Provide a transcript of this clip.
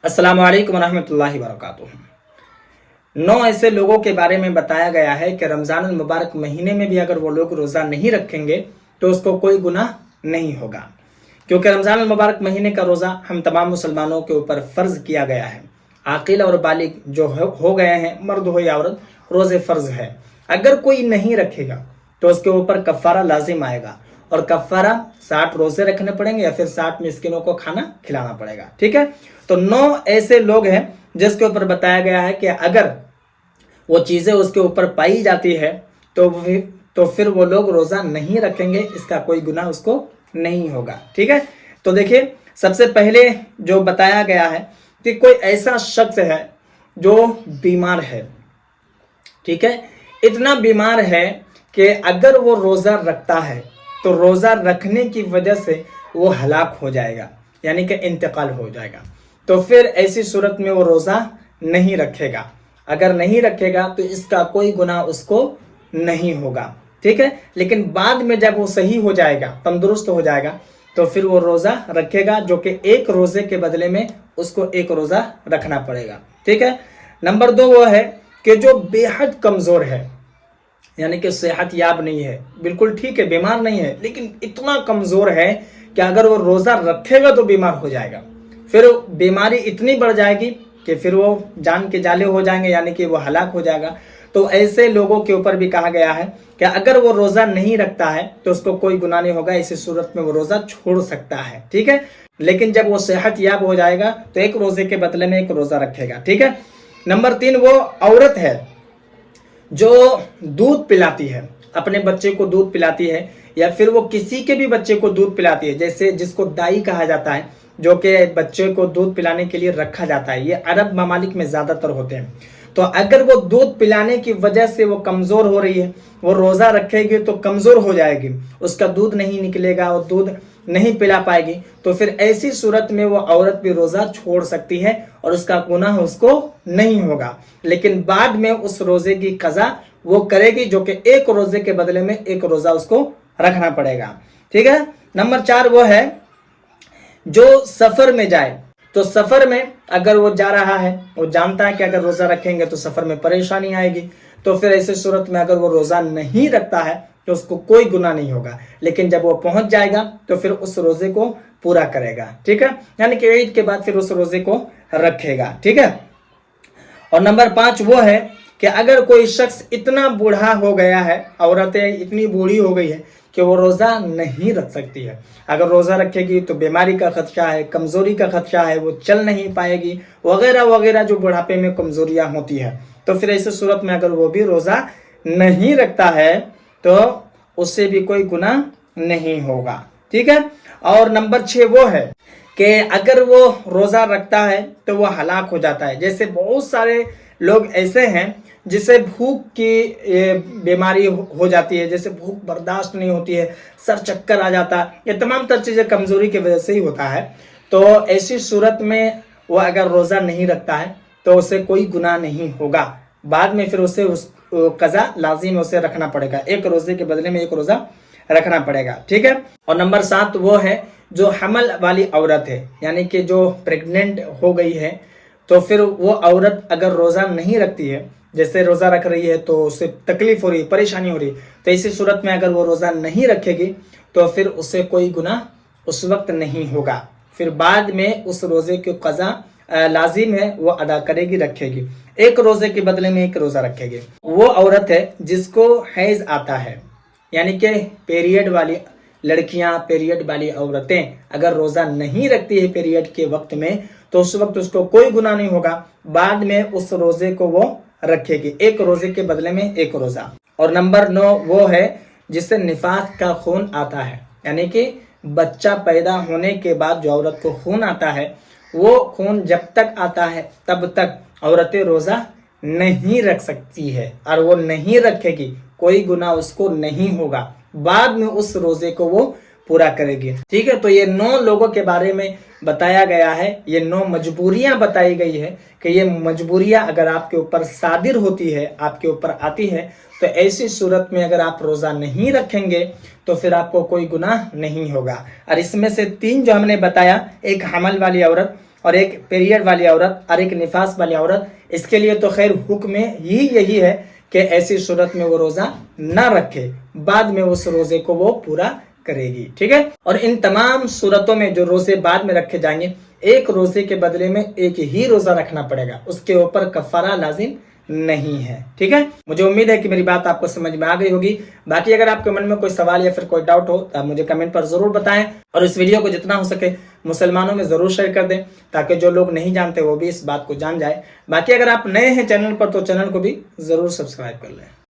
अस्सलाम वालेकुम रहमतुल्लाहि वबरकातुहू। 9 ऐसे लोगों के बारे में बताया गया है कि रमज़ान अल मुबारक महीने में भी अगर वो लोग रोज़ा नहीं रखेंगे तो उसको कोई गुनाह नहीं होगा, क्योंकि रमज़ान अल मुबारक महीने का रोज़ा हम तमाम मुसलमानों के ऊपर फ़र्ज़ किया गया है। आकिल और बालिग जो हो गए हैं, मर्द हो या औरत, रोज़े फ़र्ज़ है। अगर कोई नहीं रखेगा तो उसके ऊपर कफ़ारा लाजिम आएगा, और कफ़ारा 60 रोज़े रखने पड़ेंगे या फिर 60 मिस्किनों को खाना खिलाना पड़ेगा। ठीक है, तो 9 ऐसे लोग हैं जिसके ऊपर बताया गया है कि अगर वो चीज़ें उसके ऊपर पाई जाती है तो फिर वो लोग रोज़ा नहीं रखेंगे, इसका कोई गुनाह उसको नहीं होगा। ठीक है, तो देखिए, सबसे पहले जो बताया गया है कि कोई ऐसा शख्स है जो बीमार है। ठीक है, इतना बीमार है कि अगर वो रोज़ा रखता है तो रोज़ा रखने की वजह से वो हलाक हो जाएगा, यानी कि इंतकाल हो जाएगा। तो फिर ऐसी सूरत में वो रोज़ा नहीं रखेगा। अगर नहीं रखेगा तो इसका कोई गुनाह उसको नहीं होगा। ठीक है, लेकिन बाद में जब वो सही हो जाएगा, तंदुरुस्त हो जाएगा, तो फिर वो रोज़ा रखेगा, जो कि एक रोज़े के बदले में उसको एक रोज़ा रखना पड़ेगा। ठीक है, नंबर 2 वो है कि जो बेहद कमज़ोर है, यानी कि सेहत याब नहीं है, बिल्कुल ठीक है, बीमार नहीं है, लेकिन इतना कमज़ोर है कि अगर वो रोज़ा रखेगा तो बीमार हो जाएगा। फिर बीमारी इतनी बढ़ जाएगी कि फिर वो जान के जाले हो जाएंगे, यानी कि वो हलाक हो जाएगा। तो ऐसे लोगों के ऊपर भी कहा गया है कि अगर वो रोज़ा नहीं रखता है तो उसको कोई गुनाह नहीं होगा, इसी सूरत में वो रोज़ा छोड़ सकता है। ठीक है, लेकिन जब वो सेहत याब हो जाएगा तो एक रोज़े के बदले में एक रोज़ा रखेगा। ठीक है, नंबर 3 वो औरत है जो दूध पिलाती है, अपने बच्चे को दूध पिलाती है, या फिर वो किसी के भी बच्चे को दूध पिलाती है, जैसे जिसको दाई कहा जाता है, जो कि बच्चे को दूध पिलाने के लिए रखा जाता है। ये अरब ममालिक में ज़्यादातर होते हैं। तो अगर वो दूध पिलाने की वजह से वो कमज़ोर हो रही है, वो रोज़ा रखेगी तो कमज़ोर हो जाएगी, उसका दूध नहीं निकलेगा और दूध नहीं पिला पाएगी, तो फिर ऐसी सूरत में वो औरत भी रोज़ा छोड़ सकती है और उसका गुनाह उसको नहीं होगा। लेकिन बाद में उस रोज़े की कज़ा वो करेगी, जो कि एक रोज़े के बदले में एक रोज़ा उसको रखना पड़ेगा। ठीक है, नंबर 4 वो है जो सफ़र में जाए। तो सफ़र में अगर वो जा रहा है, वो जानता है कि अगर रोज़ा रखेंगे तो सफ़र में परेशानी आएगी, तो फिर ऐसे सूरत में अगर वो रोज़ा नहीं रखता है तो उसको कोई गुनाह नहीं होगा। लेकिन जब वो पहुंच जाएगा तो फिर उस रोज़े को पूरा करेगा। ठीक है, यानी कि ईद के बाद फिर उस रोज़े को रखेगा। ठीक है, और नंबर 5 वो है कि अगर कोई शख्स इतना बूढ़ा हो गया है, औरतें इतनी बूढ़ी हो गई है कि वो रोज़ा नहीं रख सकती है। अगर रोज़ा रखेगी तो बीमारी का खदशा है, कमज़ोरी का खदशा है, वो चल नहीं पाएगी, वगैरह वगैरह, जो बुढ़ापे में कमज़ोरियाँ होती है। तो फिर ऐसी सूरत में अगर वो भी रोज़ा नहीं रखता है तो उससे भी कोई गुनाह नहीं होगा। ठीक है, और नंबर 6 वो है कि अगर वो रोज़ा रखता है तो वो हलाक हो जाता है। जैसे बहुत सारे लोग ऐसे हैं जिसे भूख की बीमारी हो जाती है, जैसे भूख बर्दाश्त नहीं होती है, सर चक्कर आ जाता है, ये तमाम तर चीज़ें कमज़ोरी की वजह से ही होता है। तो ऐसी सूरत में वो अगर रोज़ा नहीं रखता है तो उसे कोई गुनाह नहीं होगा, बाद में फिर उसे उस कज़ा लाजिम उसे रखना पड़ेगा, एक रोज़े के बदले में एक रोज़ा रखना पड़ेगा। ठीक है, और नंबर 7 वो है जो हमल वाली औरत है, यानी कि जो प्रेग्नेंट हो गई है, तो फिर वो औरत अगर रोज़ा नहीं रखती है, जैसे रोज़ा रख रही है तो उसे तकलीफ हो रही, परेशानी हो रही, तो इसी सूरत में अगर वो रोज़ा नहीं रखेगी तो फिर उसे कोई गुनाह उस वक्त नहीं होगा। फिर बाद में उस रोज़े की कज़ा लाजिम है, वो अदा करेगी, रखेगी, एक रोज़े के बदले में एक रोज़ा रखेगी। वो औरत है जिसको हैज़ आता है, यानी कि पीरियड वाली लड़कियां, पीरियड वाली औरतें अगर रोज़ा नहीं रखती है पीरियड के वक्त में, तो उस वक्त उसको कोई गुनाह नहीं होगा, बाद में उस रोज़े को वो रखेगी, एक रोज़े के बदले में एक रोज़ा। और नंबर 9 वो है जिससे निफास का खून आता है, यानी कि बच्चा पैदा होने के बाद जो औरत को खून आता है, वो खून जब तक आता है तब तक औरतें रोज़ा नहीं रख सकती है, और वो नहीं रखेगी, कोई गुनाह उसको नहीं होगा, बाद में उस रोज़े को वो पूरा करेगी। ठीक है, तो ये 9 लोगों के बारे में बताया गया है, ये 9 मजबूरियां बताई गई है कि ये मजबूरियां अगर आपके ऊपर सादिर होती है, आपके ऊपर आती है, तो ऐसी सूरत में अगर आप रोज़ा नहीं रखेंगे तो फिर आपको कोई गुनाह नहीं होगा। और इसमें से 3 जो हमने बताया, एक हमल वाली औरत, اور ایک پیریڈ والی عورت اور ایک نفاس والی عورت، اس کے لیے تو خیر حکم یہی ہے کہ ایسی صورت میں وہ روزہ نہ رکھے، بعد میں اس روزے کو وہ پورا کرے گی، ٹھیک ہے۔ اور ان تمام صورتوں میں جو روزے بعد میں رکھے جائیں گے، ایک روزے کے بدلے میں ایک ہی روزہ رکھنا پڑے گا، اس کے اوپر کفارہ لازم نہیں ہے، ٹھیک ہے۔ مجھے امید ہے کہ میری بات آپ کو سمجھ میں آ گئی ہوگی۔ باقی اگر آپ کے من میں کوئی سوال یا پھر کوئی ڈاؤٹ ہو تو آپ مجھے کمنٹ پر ضرور بتائیں، اور اس ویڈیو کو جتنا ہو سکے مسلمانوں میں ضرور شیئر کر دیں تاکہ جو لوگ نہیں جانتے وہ بھی اس بات کو جان جائے۔ باقی اگر آپ نئے ہیں چینل پر تو چینل کو بھی ضرور سبسکرائب کر لیں۔